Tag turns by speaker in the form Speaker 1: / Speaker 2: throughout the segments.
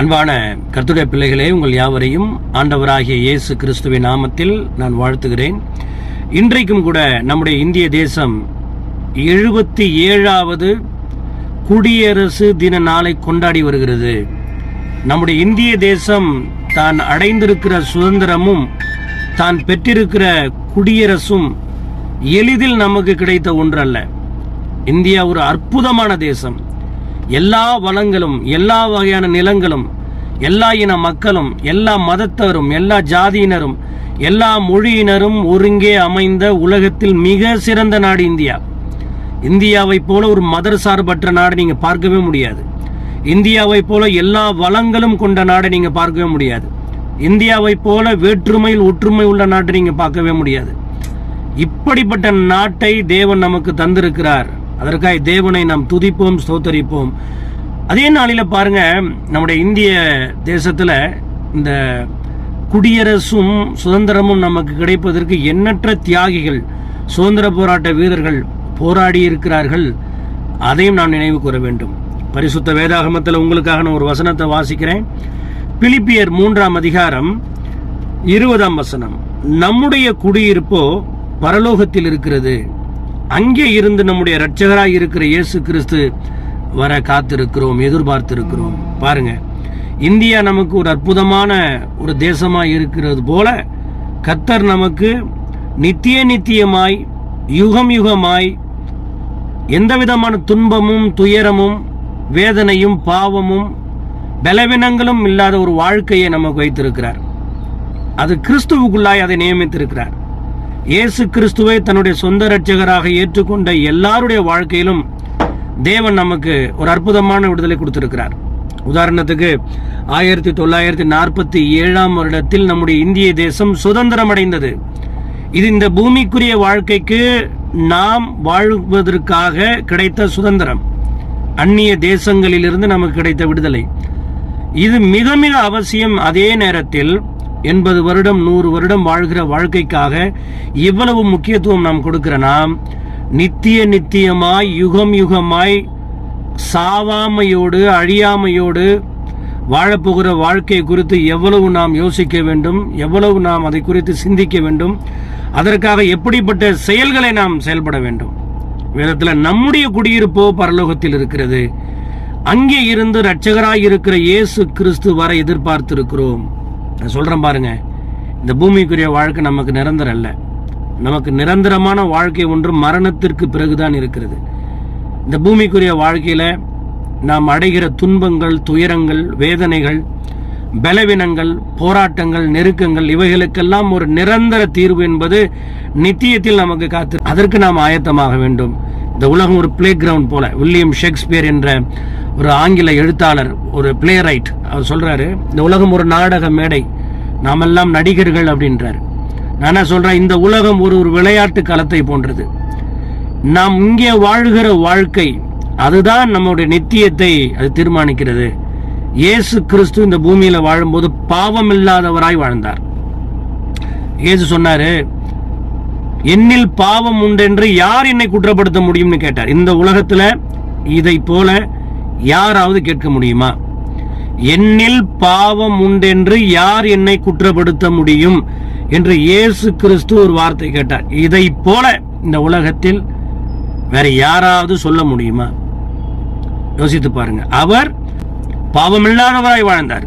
Speaker 1: அன்பான கர்த்தருடைய பிள்ளைகளே, உங்கள் யாவரையும் ஆண்டவராகிய இயேசு கிறிஸ்துவின் நாமத்தில் நான் வாழ்த்துகிறேன். இன்றைக்கும் கூட நம்முடைய இந்திய தேசம் 77வது குடியரசு தின நாளை கொண்டாடி வருகிறது. நம்முடைய இந்திய தேசம் தான் அடைந்திருக்கிற சுதந்திரமும் தான் பெற்றிருக்கிற குடியரசும் எளிதில் நமக்கு கிடைத்த ஒன்றல்ல. இந்தியா ஒரு அற்புதமான தேசம். எல்லா வளங்களும், எல்லா வகையான நிலங்களும், எல்லா இன மக்களும், எல்லா மதத்தவரும், எல்லா ஜாதியினரும், எல்லா மொழியினரும் ஒருங்கே அமைந்த உலகத்தில் மிக சிறந்த நாடு இந்தியா. இந்தியாவை போல ஒரு மதர் சார்பற்ற நாடு நீங்க பார்க்கவே முடியாது. இந்தியாவை போல எல்லா வளங்களும் கொண்ட நாடை நீங்க பார்க்கவே முடியாது. இந்தியாவை போல வேற்றுமையில் ஒற்றுமை உள்ள நாட்டை நீங்க பார்க்கவே முடியாது. இப்படிப்பட்ட நாட்டை தேவன் நமக்கு தந்திருக்கிறார். அதற்காக தேவனை நாம் துதிப்போம், ஸ்தோத்தரிப்போம். அதே நாளில பாருங்க, நம்முடைய இந்திய தேசத்துல இந்த குடியரசும் சுதந்திரமும் நமக்கு கிடைப்பதற்கு எண்ணற்ற தியாகிகள், சுதந்திர போராட்ட வீரர்கள் போராடி இருக்கிறார்கள். அதையும் நான் நினைவு கூற வேண்டும். பரிசுத்த வேதாகமத்தில் உங்களுக்காக நான் ஒரு வசனத்தை வாசிக்கிறேன். பிலிப்பியர் 3ஆம் அதிகாரம் 20ஆம் வசனம். நம்முடைய குடியிருப்போ பரலோகத்தில் இருக்கிறது, அங்கே இருந்து நம்முடைய இரட்சகராய் இருக்கிற இயேசு கிறிஸ்து வர காத்திருக்கிறோம், எதிர்பார்த்திருக்கிறோம். பாருங்க, இந்தியா நமக்கு ஒரு அற்புதமான ஒரு தேசமாய் இருக்கிறது போல கர்த்தர் நமக்கு நித்தியமாய் யுகம் யுகமாய் எந்த விதமான துன்பமும் துயரமும் வேதனையும் பாவமும் பலவீனங்களும் இல்லாத ஒரு வாழ்க்கையை நமக்கு வைத்திருக்கிறார். அது கிறிஸ்துவுக்குள்ளாய் அதை நியமித்திருக்கிறார். இயேசு கிறிஸ்துவை தன்னுடைய சொந்த இரட்சகராக ஏற்றுக்கொண்ட எல்லாருடைய வாழ்க்கையிலும் தேவன் நமக்கு ஒரு அற்புதமான விடுதலை கொடுத்திருக்கிறார். உதாரணத்துக்கு 1947ஆம் வருடத்தில் நம்முடைய இந்திய தேசம் சுதந்திரம் அடைந்தது. இது இந்த பூமிக்குரிய வாழ்க்கைக்கு நாம் வாழ்வதற்காக கிடைத்த சுதந்திரம், அந்நிய தேசங்களிலிருந்து நமக்கு கிடைத்த விடுதலை. இது மிக மிக அவசியம். அதே நேரத்தில் 80 வருடம் 100 வருடம் வாழ்கிற வாழ்க்கைக்காக இவ்வளவு முக்கியத்துவம் நாம் கொடுக்கிற நாம் நித்தியமாய் யுகம் யுகமாய் சாவாமையோடு அழியாமையோடு வாழப்போகிற வாழ்க்கை குறித்து எவ்வளவு நாம் யோசிக்க வேண்டும், எவ்வளவு நாம் அதை குறித்து சிந்திக்க வேண்டும், அதற்காக எப்படிப்பட்ட செயல்களை நாம் செயல்பட வேண்டும். வேதத்தில் நம்முடைய குடியிருப்போ பரலோகத்தில் இருக்கிறது, அங்கே இருந்து இரட்சகராய் இருக்கிற இயேசு கிறிஸ்து வர எதிர்பார்த்திருக்கிறோம். நான் சொல்றேன் பாருங்க, இந்த பூமிக்குரிய வாழ்க்கை நமக்கு நிரந்தரம் அல்ல. நமக்கு நிரந்தரமான வாழ்க்கை ஒன்று மரணத்திற்கு பிறகுதான் இருக்கிறது. இந்த பூமிக்குரிய வாழ்க்கையில நாம் அடைகிற துன்பங்கள், துயரங்கள், வேதனைகள், பலவீனங்கள், போராட்டங்கள், நெருக்கங்கள், இவைகளுக்கெல்லாம் ஒரு நிரந்தர தீர்வு என்பது நித்தியத்தில் நமக்கு காத்து. அதற்கு நாம் ஆயத்தமாக வேண்டும். இந்த உலகம் ஒரு பிளே கிரவுண்ட் போல. வில்லியம் ஷேக்ஸ்பியர் என்ற ஒரு ஆங்கில எழுத்தாளர், ஒரு பிளே ரைட், அவர் சொல்றாரு, இந்த உலகம் ஒரு நாடக மேடை, நாமெல்லாம் நடிகர்கள் அப்படின்றார். நான் சொல்றேன், இந்த உலகம் ஒரு விளையாட்டு களத்தை போன்றது. நாம் இங்கே வாழ்கிற வாழ்க்கை அதுதான் நம்முடைய நித்தியத்தை அது தீர்மானிக்கிறது. இயேசு கிறிஸ்து இந்த பூமியில வாழும்போது பாவம் இல்லாதவராய் வாழ்ந்தார். இயேசு சொன்னாரு, என்னில் பாவம் உண்டென்று யார் என்னை குற்றப்படுத்த முடியும்னு கேட்டார். இந்த உலகத்துல இதை போல யாராவது கேட்க முடியுமா? என்னில் பாவம் உண்டென்று யார் என்னை குற்றப்படுத்த முடியும் என்று இயேசு கிறிஸ்து ஒரு வார்த்தை கேட்டார். இதை போல இந்த உலகத்தில் வேற யாராவது சொல்ல முடியுமா? யோசித்து பாருங்க. அவர் பாவமில்லாதவராய் வாழ்ந்தார்,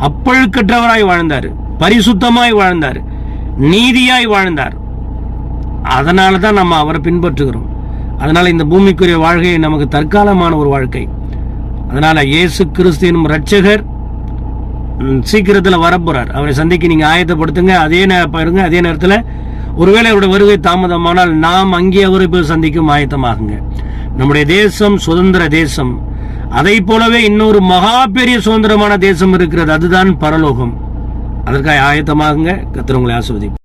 Speaker 1: அப்பழுக்கற்றவராய் வாழ்ந்தார், பரிசுத்தமாய் வாழ்ந்தார், நீதியாய் வாழ்ந்தார். அதனால தான் நம்ம அவரை பின்பற்றுகிறோம். அதனால இந்த பூமிக்குரிய வாழ்க்கை நமக்கு தற்காலமான ஒரு வாழ்க்கை. அதனால இயேசு கிறிஸ்து எனும் இரட்சகர் சீக்கிரத்தில் வரப்போறார். அவரை சந்திக்க நீங்க ஆயத்தப்படுத்துங்க. அதே நேரத்தில் ஒருவேளை அவருடைய வருகை தாமதமானால் நாம் அங்கே அவரை போய் சந்திக்கும் ஆயத்தமாகுங்க. நம்முடைய தேசம் சுதந்திர தேசம். அதை போலவே இன்னொரு மகா பெரிய சுதந்திரமான தேசம் இருக்கிறது, அதுதான் பரலோகம். அதற்காக ஆயத்தமாகுங்க. கர்த்தர் உங்களை ஆசீர்வதிப்பார்.